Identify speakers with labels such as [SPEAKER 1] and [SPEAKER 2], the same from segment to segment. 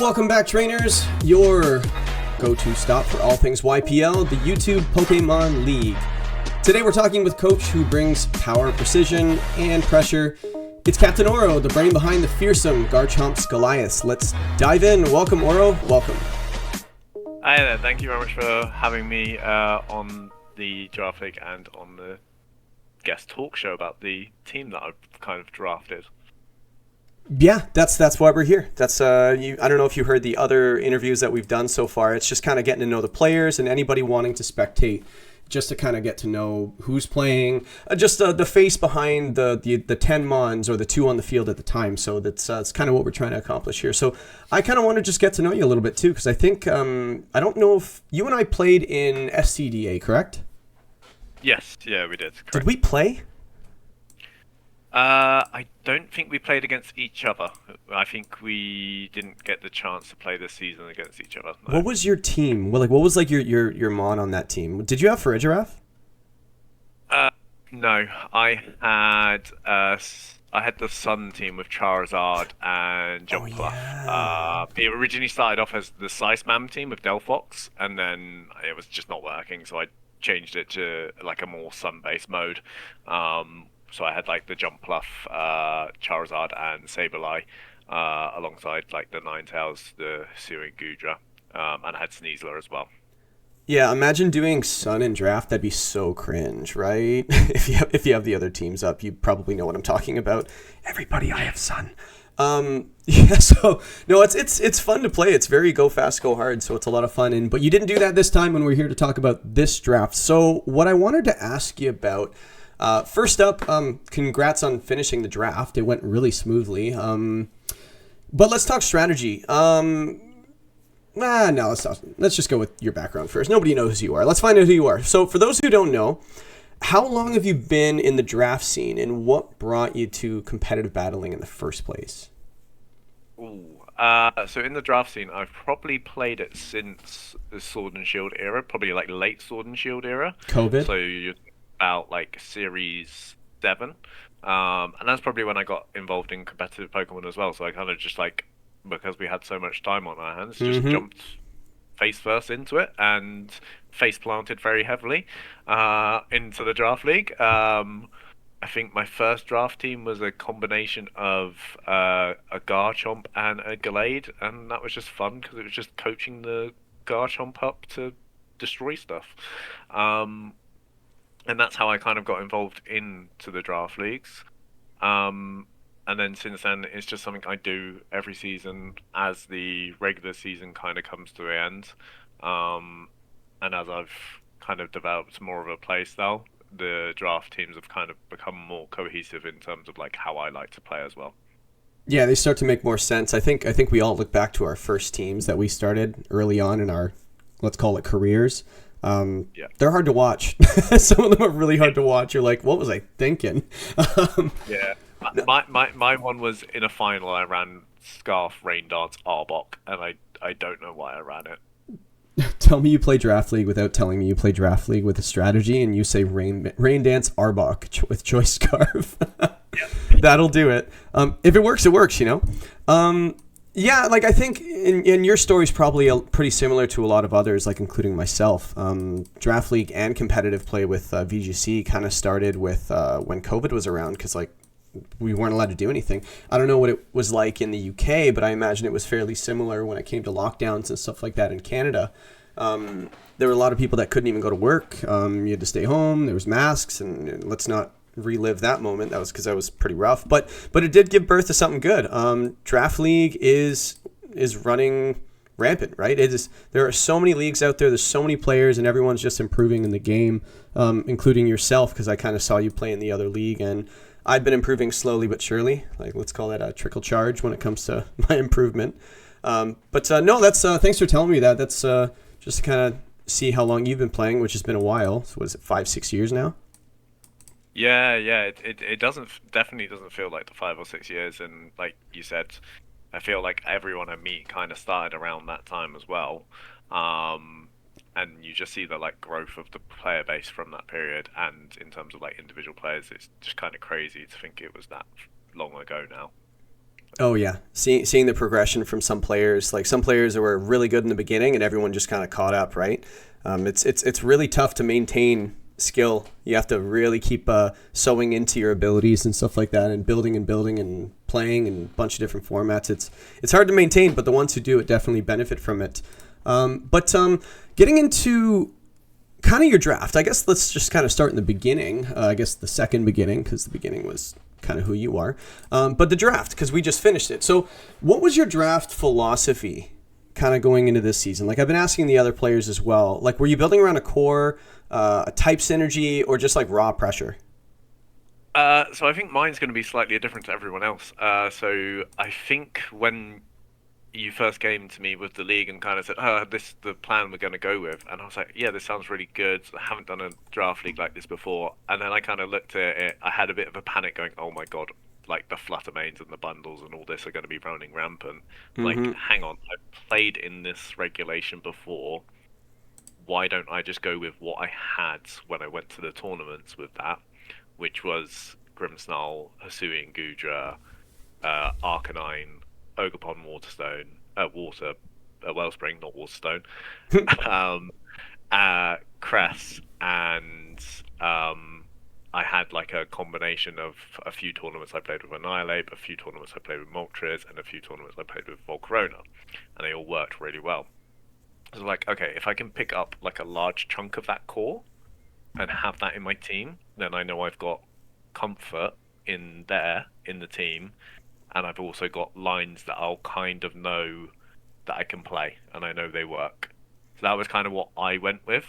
[SPEAKER 1] Welcome back, trainers. Your go-to stop for all things YPL, the YouTube Pokémon League. Today we're talking with Coach who brings power, precision, and pressure. It's CptAuro, the brain behind the fearsome Garchomps Goliaths. Let's dive in. Welcome, Oro. Welcome.
[SPEAKER 2] Hi there. Thank you very much for having me on the Draft League and on the guest talk show about the team that I've kind of drafted.
[SPEAKER 1] Yeah, that's why we're here. That's I don't know if you heard the other interviews that we've done so far. It's just kind of getting to know the players and anybody wanting to spectate, just to kind of get to know who's playing, just the face behind the 10 mons or the 2 on the field at the time. So that's kind of what we're trying to accomplish here. So I kind of want to just get to know you a little bit too, because I think I don't know if you and I played in SCDA, correct?
[SPEAKER 2] Yes, yeah, we did. Correct.
[SPEAKER 1] Did we play?
[SPEAKER 2] I don't think we played against each other. I think we didn't get the chance to play this season against each other. No.
[SPEAKER 1] What was your team? Well, what was like your mon on that team? Did you have Farigiraf?
[SPEAKER 2] No, I had the Sun team with Charizard and Jumpluff.
[SPEAKER 1] Yeah.
[SPEAKER 2] It originally started off as the Siceman team with Delphox, and then it was just not working, so I changed it to like a more Sun-based mode. So I had like the Jumpluff, Charizard, and Sableye, alongside like the Ninetales, the Searing Goodra, and I had Sneasler as well.
[SPEAKER 1] Yeah, imagine doing Sun in draft. That'd be so cringe, right? if you have the other teams up, you probably know what I'm talking about. Everybody, I have Sun. Yeah, so no, it's fun to play. It's very go fast, go hard. So it's a lot of fun. But you didn't do that this time when we're here to talk about this draft. So what I wanted to ask you about. First up, congrats on finishing the draft. It went really smoothly. But let's talk strategy. No, let's just go with your background first. Nobody knows who you are. Let's find out who you are. So for those who don't know, how long have you been in the draft scene and what brought you to competitive battling in the first place?
[SPEAKER 2] So in the draft scene, I've probably played it since the Sword and Shield era, probably like late Sword and Shield era.
[SPEAKER 1] COVID?
[SPEAKER 2] So you're about like Series 7. And that's probably when I got involved in competitive Pokemon as well. So I kind of just like, because we had so much time on our hands, just jumped face first into it and face planted very heavily into the draft league. I think my first draft team was a combination of a Garchomp and a Gallade, and that was just fun because it was just coaching the Garchomp up to destroy stuff. And that's how I kind of got involved into the draft leagues. And then since then, it's just something I do every season as the regular season kind of comes to an end. And as I've kind of developed more of a play style, the draft teams have kind of become more cohesive in terms of like how I like to play as well.
[SPEAKER 1] Yeah, they start to make more sense. I think we all look back to our first teams that we started early on in our, let's call it, careers. They're hard to watch. Some of them are really hard to watch. You're like, what was I thinking?
[SPEAKER 2] Yeah. My one was in a final. I ran Scarf, Rain Dance, Arbok, and I don't know why I ran it.
[SPEAKER 1] Tell me you play Draft League without telling me you play Draft League with a strategy, and you say Rain Dance, Arbok with Choice Scarf. That'll do it. If it works, it works, you know? Yeah, like I think in your story's probably pretty similar to a lot of others, like including myself. Draft League and competitive play with VGC kind of started with when COVID was around, because like we weren't allowed to do anything. I don't know what it was like in the UK, but I imagine it was fairly similar when it came to lockdowns and stuff like that in Canada. There were a lot of people that couldn't even go to work. You had to stay home. There was masks, and let's not relive that moment. That was because that was pretty rough. But it did give birth to something good. Draft League is running rampant, right? There are so many leagues out there. There's so many players, and everyone's just improving in the game, including yourself, because I kind of saw you play in the other league, and I've been improving slowly but surely. Like, let's call that a trickle charge when it comes to my improvement. No, that's thanks for telling me that. That's just to kind of see how long you've been playing, which has been a while. So what is it, 5-6 years now?
[SPEAKER 2] Yeah. It definitely doesn't feel like the 5 or 6 years. And like you said, I feel like everyone I meet kind of started around that time as well. And you just see the like growth of the player base from that period, and in terms of like individual players, it's just kind of crazy to think it was that long ago now.
[SPEAKER 1] Oh yeah, seeing the progression from some players, like some players that were really good in the beginning, and everyone just kind of caught up, right? It's really tough to maintain skill. You have to really keep sewing into your abilities and stuff like that, and building and playing in a bunch of different formats. It's hard to maintain, but the ones who do it definitely benefit from it. But getting into kind of your draft, I guess let's just kind of start in the beginning. I guess the second beginning, because the beginning was kind of who you are. But the draft, because we just finished it. So what was your draft philosophy kind of going into this season? Like I've been asking the other players as well. Like were you building around a core, a type synergy, or just like raw pressure?
[SPEAKER 2] So I think mine's going to be slightly different to everyone else. So I think when you first came to me with the league and kind of said, "Oh, this is the plan we're going to go with," and I was like, "Yeah, this sounds really good. I haven't done a draft league like this before." And then I kind of looked at it. I had a bit of a panic, going, "Oh my god, like the flutter mains and the bundles and all this are going to be running rampant." Like,
[SPEAKER 1] Mm-hmm.
[SPEAKER 2] hang on, I've played in this regulation before. Why don't I just go with what I had when I went to the tournaments with that, which was Grimmsnarl, Hisuian Gudra, Arcanine, Ogerpon, Waterstone, Wellspring, not Waterstone, um, Cress, and I had like a combination of a few tournaments I played with Annihilate, a few tournaments I played with Moltres, and a few tournaments I played with Volcarona, and they all worked really well. So like, okay, if I can pick up like a large chunk of that core and have that in my team, then I know I've got comfort in there in the team, and I've also got lines that I'll kind of know that I can play, and I know they work. So that was kind of what I went with,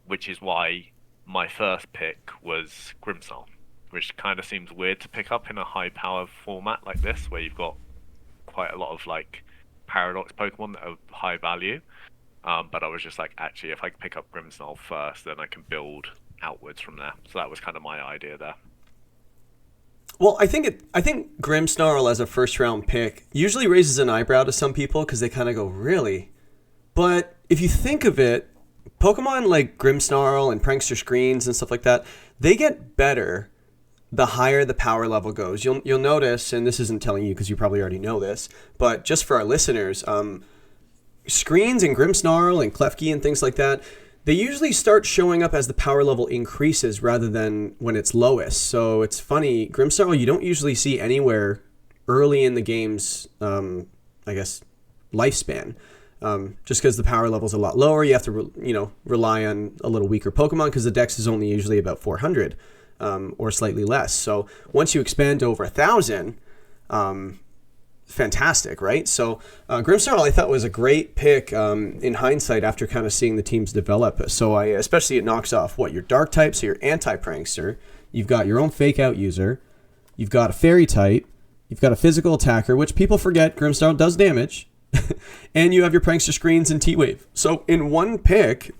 [SPEAKER 2] which is why my first pick was Grimmsnarl, which kind of seems weird to pick up in a high power format like this, where you've got quite a lot of like paradox Pokemon that are high value. But I was just like, actually, if I pick up Grimmsnarl first, then I can build outwards from there. So that was kind of my idea there.
[SPEAKER 1] Well, I think Grimmsnarl as a first round pick usually raises an eyebrow to some people because they kind of go, really? But if you think of it, Pokemon like Grimmsnarl and Prankster Screens and stuff like that, they get better the higher the power level goes. You'll notice, and this isn't telling you because you probably already know this, but just for our listeners, Screens and Grimmsnarl and Klefki and things like that, they usually start showing up as the power level increases rather than when it's lowest. So it's funny, Grimmsnarl you don't usually see anywhere early in the game's, I guess, lifespan. Just because the power level's a lot lower, you have to rely on a little weaker Pokemon because the dex is only usually about 400 or slightly less. So once you expand to over 1,000, fantastic, right? So Grimmsnarl I thought was a great pick in hindsight after kind of seeing the teams develop. So especially it knocks off your dark type, so your anti-prankster. You've got your own fake out user. You've got a fairy type. You've got a physical attacker, which people forget Grimmsnarl does damage. And you have your prankster Screens and T-Wave. So in one pick,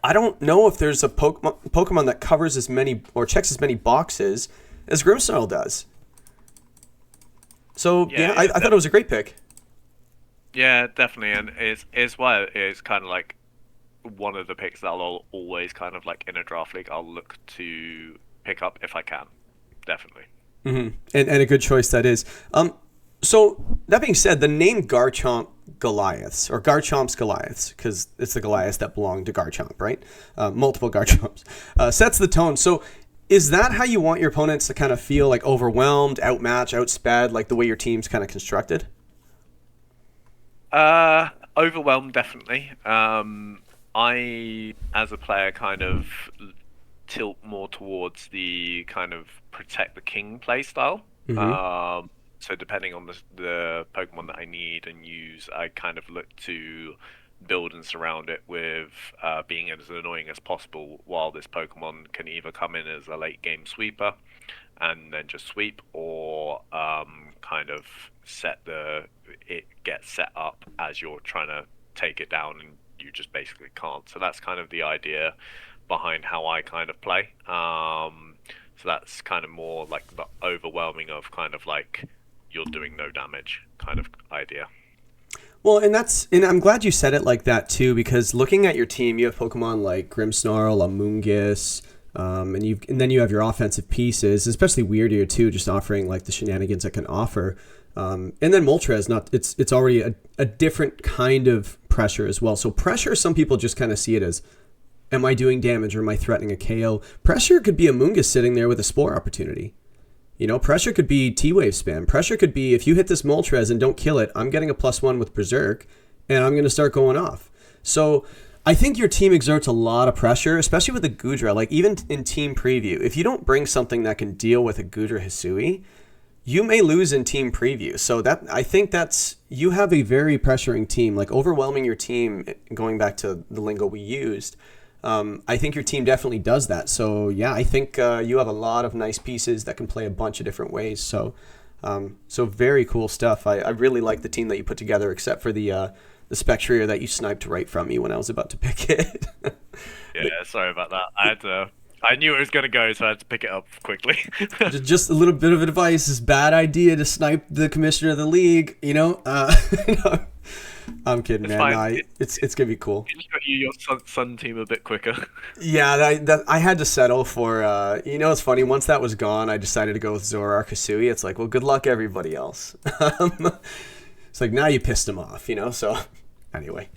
[SPEAKER 1] I don't know if there's a Pokemon that covers as many or checks as many boxes as Grimmsnarl does. So yeah, I thought it was a great pick.
[SPEAKER 2] Yeah, definitely, and it's why it's kind of like one of the picks that I'll always kind of like in a draft league I'll look to pick up if I can. Definitely.
[SPEAKER 1] Mm-hmm. And a good choice that is. So that being said, the name Garchomp Goliaths or Garchomps Goliaths, because it's the Goliaths that belong to Garchomp, right? Multiple Garchomps sets the tone. So is that how you want your opponents to kind of feel, like overwhelmed, outmatched, outsped, like the way your team's kind of constructed?
[SPEAKER 2] Overwhelmed, definitely. I, as a player, kind of tilt more towards the kind of protect the king play style.
[SPEAKER 1] Mm-hmm.
[SPEAKER 2] So depending on the Pokemon that I need and use, I kind of look to build and surround it with being as annoying as possible, while this Pokemon can either come in as a late game sweeper and then just sweep, or kind of it gets set up as you're trying to take it down and you just basically can't. So that's kind of the idea behind how I kind of play. So that's kind of more like the overwhelming of kind of like you're doing no damage kind of idea.
[SPEAKER 1] Well, and I'm glad you said it like that too, because looking at your team, you have Pokemon like Grimmsnarl, Amoonguss, And then you have your offensive pieces, especially Weirdier too, just offering like the shenanigans it can offer. And then Moltres, it's already a different kind of pressure as well. So pressure, some people just kind of see it as, am I doing damage or am I threatening a KO? Pressure could be a Mungus sitting there with a Spore opportunity. Pressure could be T-Wave spam. Pressure could be, if you hit this Moltres and don't kill it, I'm getting a +1 with Berserk, and I'm going to start going off. So I think your team exerts a lot of pressure, especially with the Goodra. Like, even in team preview, if you don't bring something that can deal with a Goodra Hisui, you may lose in team preview. So I think you have a very pressuring team. Like, overwhelming your team, going back to the lingo we used, I think your team definitely does that. So yeah, I think you have a lot of nice pieces that can play a bunch of different ways. So very cool stuff. I really like the team that you put together, except for the Spectrier that you sniped right from me when I was about to pick it.
[SPEAKER 2] Yeah, sorry about that. I knew it was going to go, so I had to pick it up quickly.
[SPEAKER 1] Just a little bit of advice: it's a bad idea to snipe the commissioner of the league. No, I'm kidding, man. No, it's gonna be cool.
[SPEAKER 2] You just got your sun team a bit quicker.
[SPEAKER 1] Yeah, I had to settle for. It's funny. Once that was gone, I decided to go with Zoroark Hisui. It's like, well, good luck, everybody else. It's like, now you pissed him off, So anyway.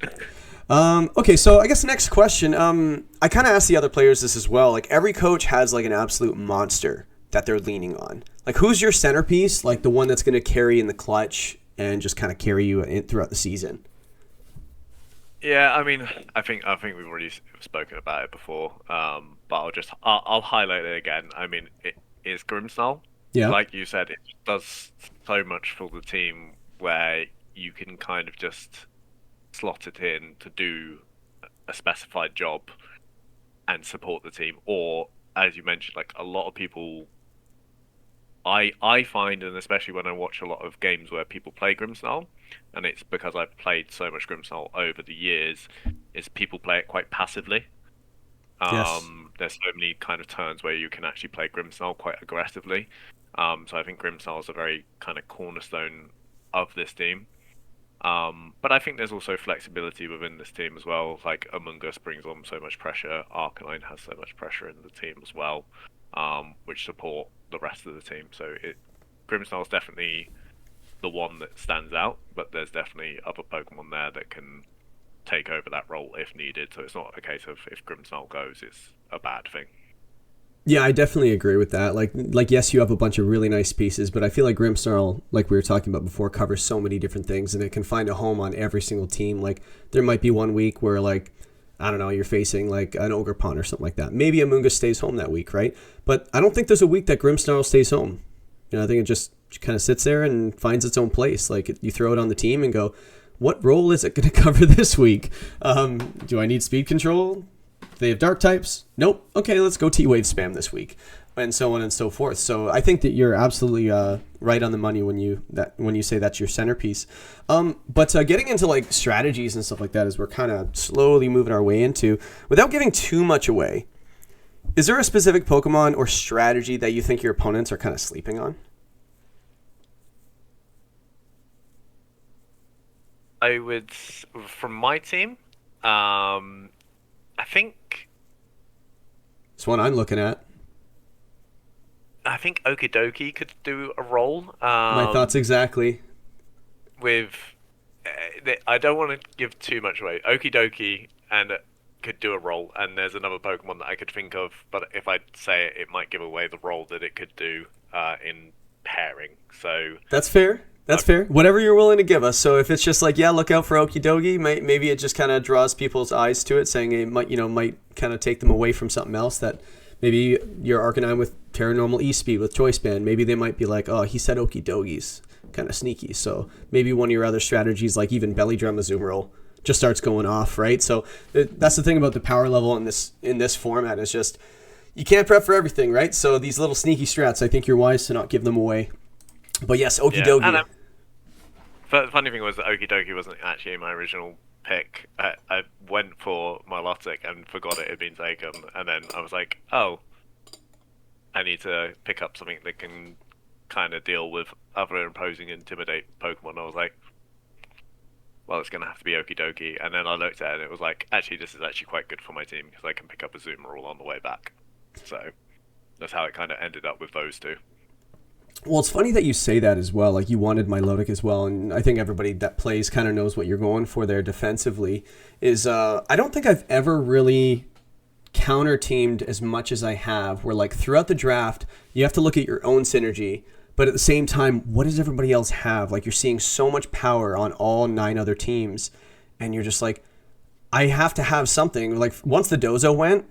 [SPEAKER 1] Okay, so I guess next question. I kind of asked the other players this as well. Like, every coach has like an absolute monster that they're leaning on. Like, who's your centerpiece? Like, the one that's going to carry in the clutch and just kind of carry you throughout the season.
[SPEAKER 2] Yeah, I mean, I think we've already spoken about it before. But I'll highlight it again. I mean, it is Grimmsnarl.
[SPEAKER 1] Yeah.
[SPEAKER 2] Like you said, it does so much for the team where you can kind of just slot it in to do a specified job and support the team. Or, as you mentioned, like, a lot of people, I find, and especially when I watch a lot of games where people play Grimmsnarl, and it's because I've played so much Grimmsnarl over the years, is people play it quite passively.
[SPEAKER 1] Yes.
[SPEAKER 2] There's so many kind of turns where you can actually play Grimmsnarl quite aggressively. So I think Grimmsnarl is a very kind of cornerstone of this team. But I think there's also flexibility within this team as well. Like, Among Us brings on so much pressure. Arcanine has so much pressure in the team as well, which support the rest of the team. So Grimmsnarl is definitely the one that stands out, but there's definitely other Pokemon there that can take over that role if needed. So it's not a case of if Grimmsnarl goes, it's a bad thing.
[SPEAKER 1] Yeah, I definitely agree with that. Like yes, you have a bunch of really nice pieces, but I feel like Grimmsnarl, like we were talking about before, covers so many different things, and it can find a home on every single team. Like, there might be one week where, like, I don't know, you're facing like an Ogerpon or something like that. Maybe Amoonguss stays home that week, right? But I don't think there's a week that Grimmsnarl stays home. I think it just kind of sits there and finds its own place. Like, you throw it on the team and go, what role is it going to cover this week? Do I need speed control? They have dark types? Nope. Okay, let's go T-Wave spam this week, and so on and so forth. So I think that you're absolutely right on the money when you say that's your centerpiece. But getting into like strategies and stuff like that, as we're kind of slowly moving our way into, without giving too much away, is there a specific Pokemon or strategy that you think your opponents are kind of sleeping on?
[SPEAKER 2] I would, from my team, I think
[SPEAKER 1] It's one I'm looking at.
[SPEAKER 2] Okidoki could do a role.
[SPEAKER 1] My thoughts exactly.
[SPEAKER 2] With, I don't want to give too much away. Okidoki and could do a role, and there's another Pokemon that I could think of, but if I say it, it might give away the role that it could do in pairing. So
[SPEAKER 1] that's fair. That's fair. Whatever you're willing to give us. So if it's just like, yeah, look out for Okidogi, maybe it just kind of draws people's eyes to it, saying it might kind of take them away from something else, that maybe your Arcanine with Paranormal E-Speed with Choice Band, maybe they might be like, oh, he said Okidogi's kind of sneaky. So maybe one of your other strategies, like even Belly Drum Azumarill, just starts going off, right? So that's the thing about the power level in this format, is just you can't prep for everything, right? So these little sneaky strats, I think you're wise to not give them away. But yes, Okidogi.
[SPEAKER 2] Yeah, the funny thing was that Okidogi wasn't actually my original pick. I went for Milotic and forgot it had been taken, and then I was like, oh, I need to pick up something that can kind of deal with other imposing intimidate Pokemon. I was like, well, it's going to have to be Okidogi. And then I looked at it and it was like, actually, this is actually quite good for my team because I can pick up a Azumarill on the way back. So that's how it kind of ended up with those two.
[SPEAKER 1] Well, it's funny that you say that as well. Like, you wanted Milotic as well, and I think everybody that plays kind of knows what you're going for there defensively. I don't think I've ever really counter teamed as much as I have, where like throughout the draft you have to look at your own synergy, but at the same time, what does everybody else have? Like, you're seeing so much power on all 9 other teams, and you're just like, I have to have something. Like, once the Dozo went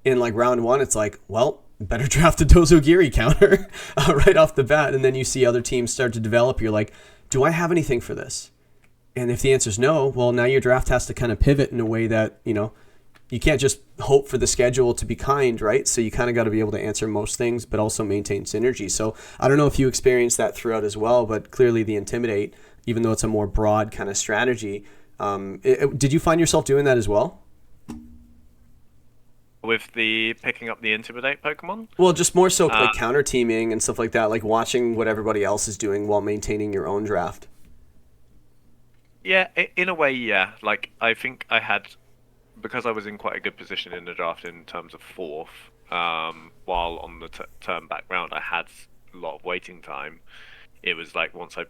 [SPEAKER 1] in like round 1, it's like, well, better draft a Dozo Geary counter right off the bat. And then you see other teams start to develop. You're like, do I have anything for this? And if the answer is no, well, now your draft has to kind of pivot in a way that, you can't just hope for the schedule to be kind, right? So you kind of got to be able to answer most things, but also maintain synergy. So I don't know if you experienced that throughout as well, but clearly the Intimidate, even though it's a more broad kind of strategy, did you find yourself doing that as well?
[SPEAKER 2] With the picking up the Intimidate Pokemon?
[SPEAKER 1] Well, just more so like counter teaming and stuff like that, like watching what everybody else is doing while maintaining your own draft.
[SPEAKER 2] Yeah, in a way, yeah. Like, I think I had, because I was in quite a good position in the draft in terms of 4th, while on the turn back round I had a lot of waiting time. It was like once I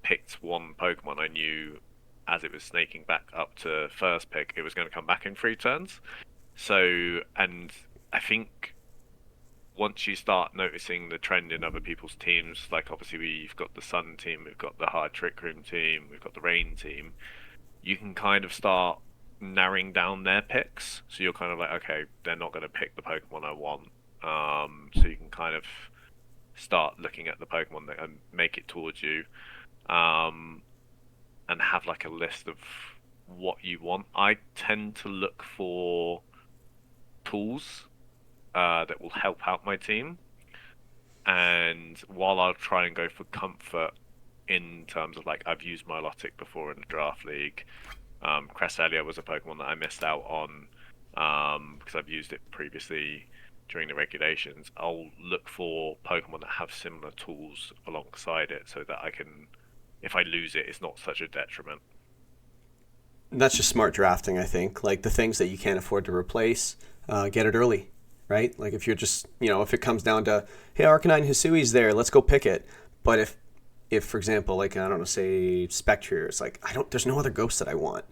[SPEAKER 2] picked one Pokemon, I knew as it was snaking back up to first pick, it was going to come back in 3 turns. So, and I think once you start noticing the trend in other people's teams, like obviously we've got the Sun team, we've got the Hard Trick Room team, we've got the Rain team, you can kind of start narrowing down their picks. So you're kind of like, okay, they're not going to pick the Pokemon I want. So you can kind of start looking at the Pokemon that and make it towards you, and have like a list of what you want. I tend to look for tools that will help out my team, and while I'll try and go for comfort in terms of like I've used Milotic before in the draft league, Cresselia was a Pokemon that I missed out on because I've used it previously during the regulations. I'll look for Pokemon that have similar tools alongside it so that I can, if I lose it, it's not such a detriment.
[SPEAKER 1] That's just smart drafting, I think. Like, the things that you can't afford to replace, get it early, right? Like, if you're just, if it comes down to, hey, Arcanine Hisui's there, let's go pick it. But if for example, like, I don't know, say Spectrier, it's like, there's no other ghost that I want.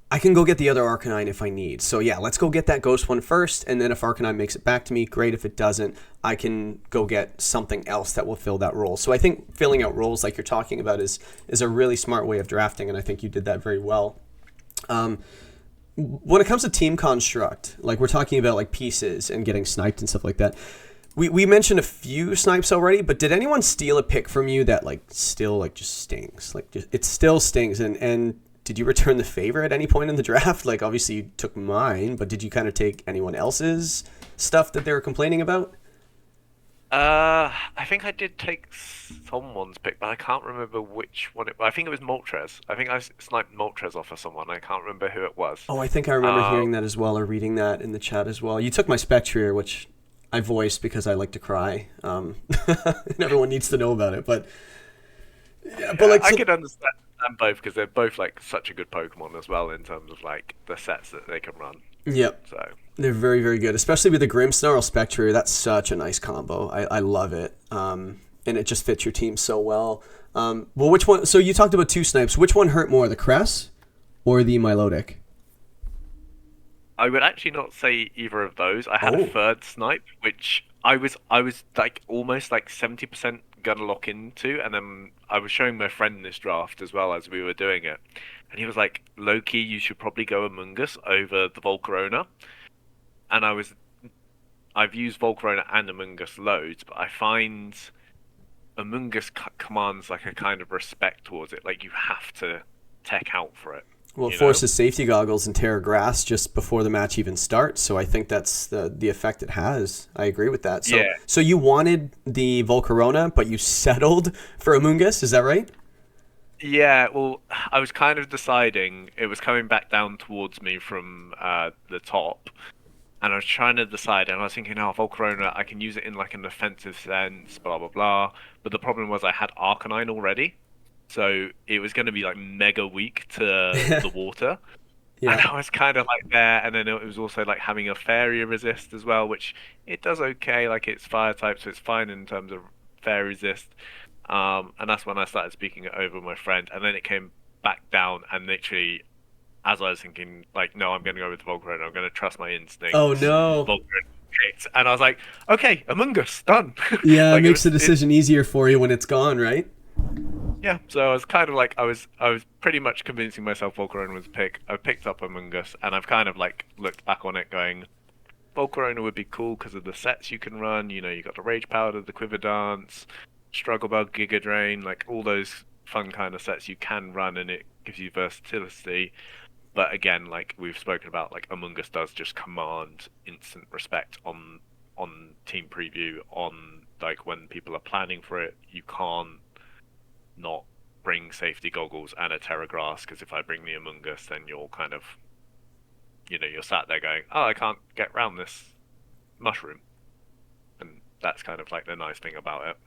[SPEAKER 1] I can go get the other Arcanine if I need. So yeah, let's go get that ghost one first, and then if Arcanine makes it back to me, great. If it doesn't, I can go get something else that will fill that role. So I think filling out roles like you're talking about is a really smart way of drafting, and I think you did that very well. When it comes to team construct, like we're talking about like pieces and getting sniped and stuff like that, we mentioned a few snipes already, but did anyone steal a pick from you that like still like just stings? Like, it still stings, and did you return the favor at any point in the draft? Like, obviously you took mine, but did you kind of take anyone else's stuff that they were complaining about?
[SPEAKER 2] I think I did take someone's pick, but I can't remember which one I think it was Moltres. I think I sniped Moltres off of someone. I can't remember who it was.
[SPEAKER 1] Oh, I think I remember hearing that as well, or reading that in the chat as well. You took my Spectrier, which I voiced because I like to cry. And everyone needs to know about it, but yeah, but like,
[SPEAKER 2] I could understand both because they're both like such a good Pokemon as well in terms of like the sets that they can run.
[SPEAKER 1] Yep.
[SPEAKER 2] So
[SPEAKER 1] they're very, very good, especially with the Grimmsnarl Spectrier. That's such a nice combo. I love it. And it just fits your team so well. Well, which one? So you talked about 2 snipes. Which one hurt more, the Cress or the Milotic?
[SPEAKER 2] I would actually not say either of those. I had a third snipe, which I was like almost like 70% gonna lock into, and then I was showing my friend this draft as well as we were doing it, and he was like, "Low key, you should probably go Among Us over the Volcarona." And I've used Volcarona and Among Us loads, but I find Among Us commands like a kind of respect towards it. Like, you have to tech out for it.
[SPEAKER 1] Well, it forces safety goggles and Terra Grass just before the match even starts, so I think that's the effect it has. I agree with that. So,
[SPEAKER 2] yeah.
[SPEAKER 1] So you wanted the Volcarona, but you settled for Among Us, is that right?
[SPEAKER 2] Yeah, well, I was kind of deciding. It was coming back down towards me from the top, and I was trying to decide, and I was thinking, oh, Volcarona, I can use it in like an offensive sense, blah, blah, blah. But the problem was I had Arcanine already. So it was going to be like mega weak to the water. And
[SPEAKER 1] Yeah.
[SPEAKER 2] I was kind of like there, and then it was also like having a fairy resist as well, which it does okay. Like it's fire type, so it's fine in terms of fairy resist. And that's when I started speaking it over with my friend, and then it came back down, and literally, as I was thinking, like, no, I'm going to go with Volcarona. I'm going to trust my
[SPEAKER 1] Oh
[SPEAKER 2] instincts.
[SPEAKER 1] no.
[SPEAKER 2] Volcarona picked, and I was like, okay, Among Us, done.
[SPEAKER 1] Yeah, it
[SPEAKER 2] Like
[SPEAKER 1] makes the
[SPEAKER 2] it,
[SPEAKER 1] decision easier for you when it's gone, right?
[SPEAKER 2] yeah. So I was kind of like, I was pretty much convincing myself Volcarona was a pick. I picked up Among Us, and I've kind of like looked back on it, going, Volcarona would be cool because of the sets you can run. You know, you got the Rage Powder, the Quiver Dance, Struggle Bug, Giga Drain, like all those fun kind of sets you can run, and it gives you versatility. But again, like we've spoken about, like Among Us does just command instant respect on team preview, on like when people are planning for it. You can't not bring safety goggles and a Terra Grass, because if I bring the Among Us, then you're kind of, you're sat there going, oh, I can't get round this mushroom, and that's kind of like the nice thing about it.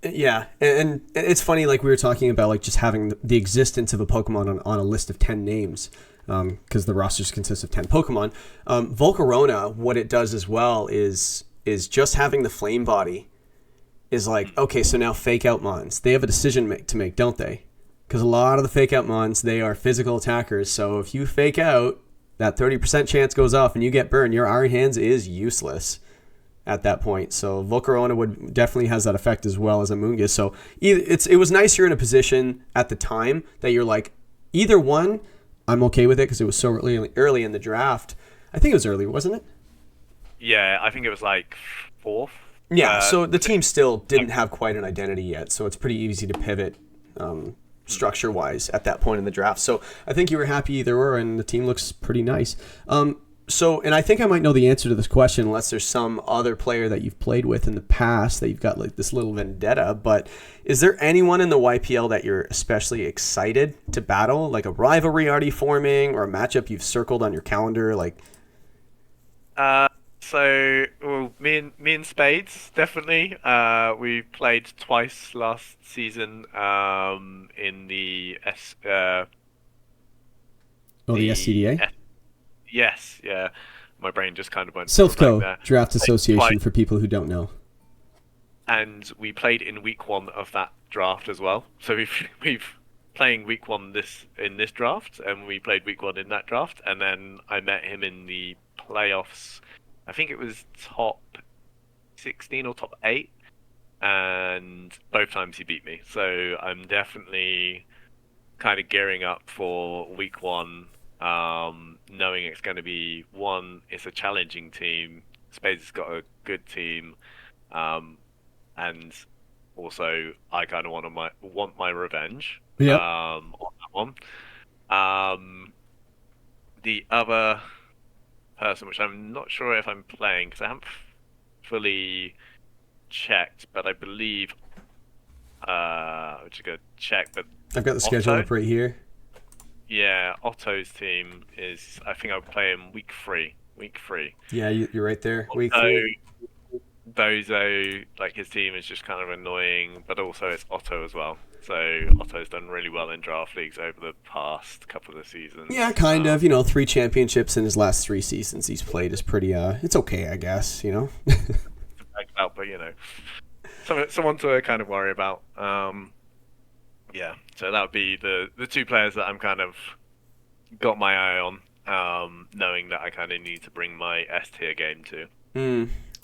[SPEAKER 1] Yeah, and it's funny, like we were talking about, like just having the existence of a Pokemon on a list of 10 names, because the rosters consist of 10 Pokemon. Volcarona, what it does as well is just having the Flame Body is like, okay, so now Fake Out Mons, they have a decision to make, don't they? Because a lot of the Fake Out Mons, they are physical attackers, so if you Fake Out, that 30% chance goes off and you get burned, your Iron Hands is useless at that point. So Volcarona would definitely has that effect as well as Amoonguss. So it was nice you're in a position at the time that you're like, either one, I'm okay with it because it was so early in the draft. I think it was early, wasn't it?
[SPEAKER 2] Yeah, I think it was like fourth.
[SPEAKER 1] Yeah, so the team still didn't have quite an identity yet, so it's pretty easy to pivot structure-wise at that point in the draft. So I think you were happy either or, and the team looks pretty nice. So, and I think I might know the answer to this question, unless there's some other player that you've played with in the past that you've got like this little vendetta. But is there anyone in the YPL that you're especially excited to battle, like a rivalry already forming, or a matchup you've circled on your calendar? Like,
[SPEAKER 2] Well, me and Spades definitely. We played twice last season. In the
[SPEAKER 1] the SCDA,
[SPEAKER 2] yes, yeah. My brain just kind of went blank
[SPEAKER 1] Silphco
[SPEAKER 2] there.
[SPEAKER 1] Draft Association
[SPEAKER 2] Twice.
[SPEAKER 1] for people who don't know.
[SPEAKER 2] And we played in week one of that draft as well. So we've playing week one in this draft, and we played week one in that draft, and then I met him in the playoffs. I think it was top 16 or top 8, and both times he beat me. So I'm definitely kind of gearing up for week one, knowing it's going to be it's a challenging team. Spades has got a good team, and also I kind of want my revenge
[SPEAKER 1] Yep.
[SPEAKER 2] on that one. The other person, which I'm not sure if I'm playing because I haven't fully checked, but I believe which I go check, but
[SPEAKER 1] I've got the schedule
[SPEAKER 2] Otto?
[SPEAKER 1] up right here.
[SPEAKER 2] Yeah, Otto's team is. I think I'll play him week 3. Week 3.
[SPEAKER 1] Yeah, you're right there. Week
[SPEAKER 2] So
[SPEAKER 1] 3.
[SPEAKER 2] Bozo, like his team is just kind of annoying, but also it's Otto as well. So Otto's done really well in draft leagues over the past couple of seasons.
[SPEAKER 1] Yeah, kind of. 3 championships in his last 3 seasons he's played is pretty. It's okay, I guess.
[SPEAKER 2] About, but someone to kind of worry about. Yeah, so that would be the 2 players that I'm kind of got my eye on, knowing that I kind of need to bring my S tier game to.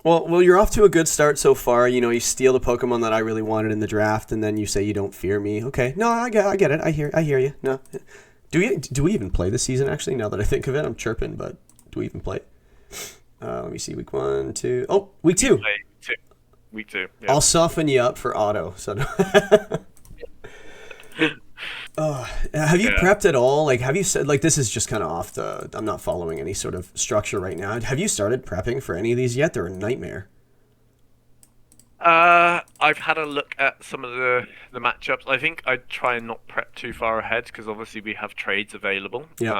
[SPEAKER 1] Well, you're off to a good start so far. You steal the Pokemon that I really wanted in the draft, and then you say you don't fear me. Okay, no, I get it. I hear you. No, do we even play this season? Actually, now that I think of it, I'm chirping, but do we even play? Let me see. Week 1, 2. Oh, week 2.
[SPEAKER 2] Week 2. Yeah.
[SPEAKER 1] I'll soften you up for Auto. So. Have you prepped at all? Like, have you said, like, this is just kind of I'm not following any sort of structure right now. Have you started prepping for any of these yet? They're a nightmare.
[SPEAKER 2] I've had a look at some of the matchups. I think I'd try and not prep too far ahead because obviously we have trades available.
[SPEAKER 1] Yep.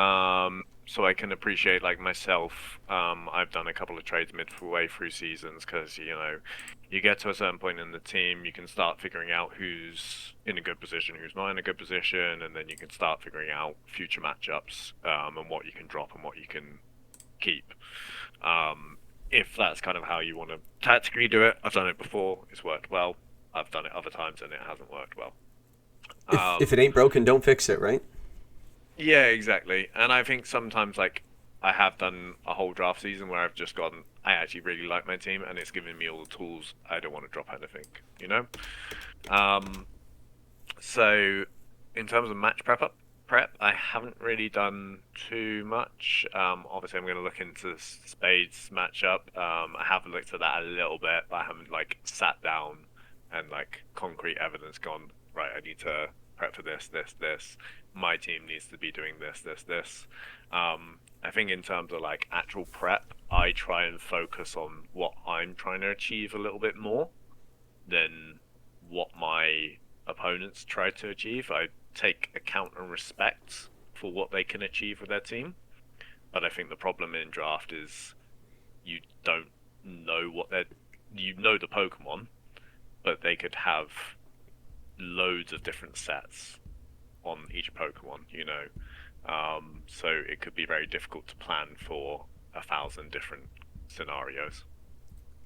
[SPEAKER 2] so I can appreciate like myself. I've done a couple of trades midway through seasons because you get to a certain point in the team, you can start figuring out who's in a good position, who's not in a good position, and then you can start figuring out future matchups and what you can drop and what you can keep. If that's kind of how you want to tactically do it, I've done it before. It's worked well. I've done it other times and it hasn't worked well.
[SPEAKER 1] If it ain't broken, don't fix it, right?
[SPEAKER 2] Yeah, exactly. And I think sometimes, like, I have done a whole draft season where I've just gone, I actually really like my team, and it's given me all the tools. I don't want to drop anything, you know? So, in terms of match prep, I haven't really done too much. Obviously, I'm going to look into Spades matchup. I have looked at that a little bit, but I haven't, like, sat down and, like, concrete evidence gone, right, I need to prep for this. My team needs to be doing this. I think in terms of like actual prep, I try and focus on what I'm trying to achieve a little bit more than what my opponents try to achieve. I take account and respect for what they can achieve with their team. But I think the problem in draft is you don't know you know the Pokemon, but they could have loads of different sets on each Pokemon, so it could be very difficult to plan for 1,000 different scenarios.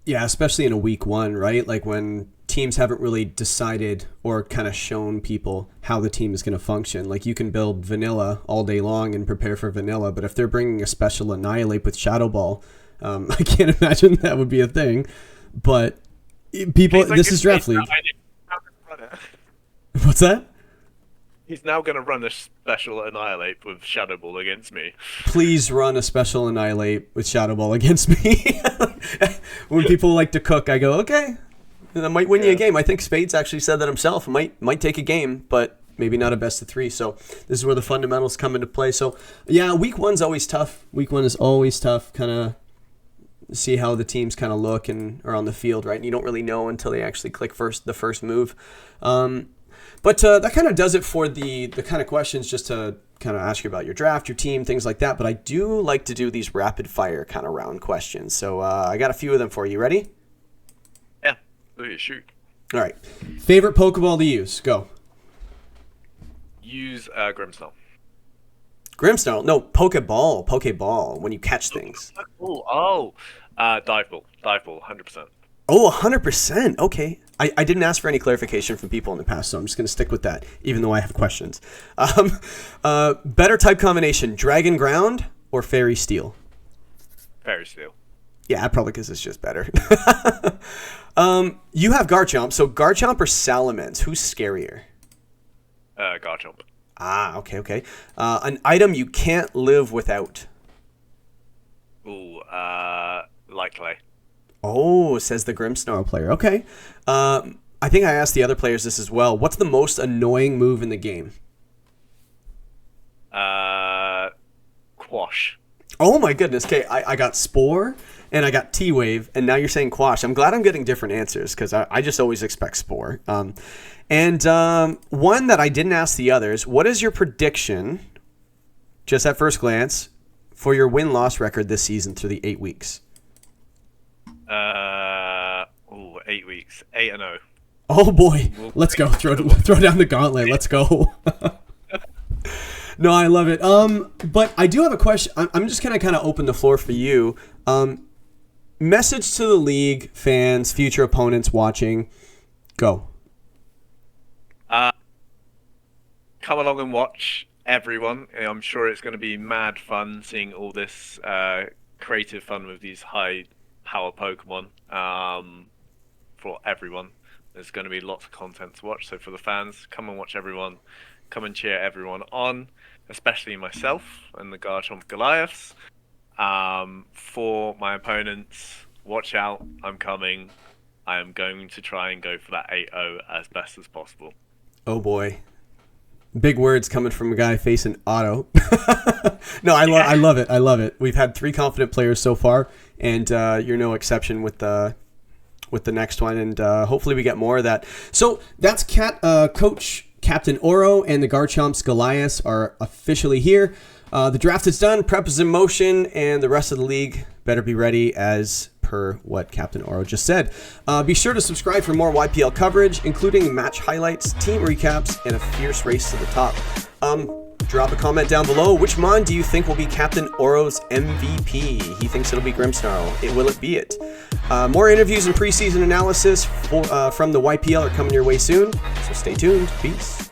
[SPEAKER 1] Yeah, especially in a week one, right? Like when teams haven't really decided or kind of shown people how the team is going to function. Like you can build vanilla all day long and prepare for vanilla, but if they're bringing a special Annihilate with Shadow Ball, I can't imagine that would be a thing. But people, this is Draft League. What's that?
[SPEAKER 2] He's now going to run a special Annihilate with Shadow Ball against me.
[SPEAKER 1] Please run a special Annihilate with Shadow Ball against me. When people like to cook, I go, okay, that might win you a game. I think Spades actually said that himself. It might take a game, but maybe not a best of 3. So this is where the fundamentals come into play. So yeah, week one's always tough. Week one is always tough. Kind of see how the teams kind of look and are on the field, right? And you don't really know until they actually click the first move. But that kind of does it for the kind of questions, just to kind of ask you about your draft, your team, things like that. But I do like to do these rapid fire kind of round questions. So I got a few of them for you. Ready?
[SPEAKER 2] Yeah. Shoot.
[SPEAKER 1] All right. Favorite Pokeball to use? Go.
[SPEAKER 2] Use Grimmsnarl.
[SPEAKER 1] Grimmsnarl? No, Pokeball. Pokeball, when you catch things.
[SPEAKER 2] Dive ball, 100%.
[SPEAKER 1] Oh, 100%. Okay. I didn't ask for any clarification from people in the past, so I'm just going to stick with that, even though I have questions. Better type combination, Dragon Ground or Fairy Steel?
[SPEAKER 2] Fairy Steel.
[SPEAKER 1] Yeah, probably because it's just better. You have Garchomp, so Garchomp or Salamence? Who's scarier?
[SPEAKER 2] Garchomp.
[SPEAKER 1] Ah, okay. An item you can't live without?
[SPEAKER 2] Ooh, Light Clay.
[SPEAKER 1] Oh, says the Grimmsnarl player. Okay. I think I asked the other players this as well. What's the most annoying move in the game?
[SPEAKER 2] Quash.
[SPEAKER 1] Oh my goodness. Okay, I got Spore and I got T-Wave, and now you're saying Quash. I'm glad I'm getting different answers because I just always expect Spore. And one that I didn't ask the others, what is your prediction, just at first glance, for your win-loss record this season through the 8 weeks?
[SPEAKER 2] 8 weeks. 8-0.
[SPEAKER 1] Oh boy, let's go. Throw down the gauntlet. Let's go. No, I love it. But I do have a question. I'm just gonna kind of open the floor for you. Message to the league, fans, future opponents watching. Go.
[SPEAKER 2] Come along and watch, everyone. I'm sure it's going to be mad fun seeing all this creative fun with these high power Pokemon for everyone. There's going to be lots of content to watch, so for the fans, come and watch everyone, come and cheer everyone on, especially myself and the Garchomps Goliaths. For my opponents, watch out, I'm coming. I am going to try and go for that 8-0 as best as possible.
[SPEAKER 1] Oh boy. Big words coming from a guy facing Otto. No, I love it. I love it. We've had 3 confident players so far, and you're no exception with the next one, and hopefully we get more of that. So that's Coach CptAuro and the Garchomps Goliaths are officially here. The draft is done, prep is in motion, and the rest of the league better be ready as per what CptAuro just said. Be sure to subscribe for more YPL coverage, including match highlights, team recaps, and a fierce race to the top. Drop a comment down below. Which Mon do you think will be CptAuro's MVP? He thinks it'll be Grimmsnarl. Will it be it? More interviews and preseason analysis from the YPL are coming your way soon, so stay tuned. Peace.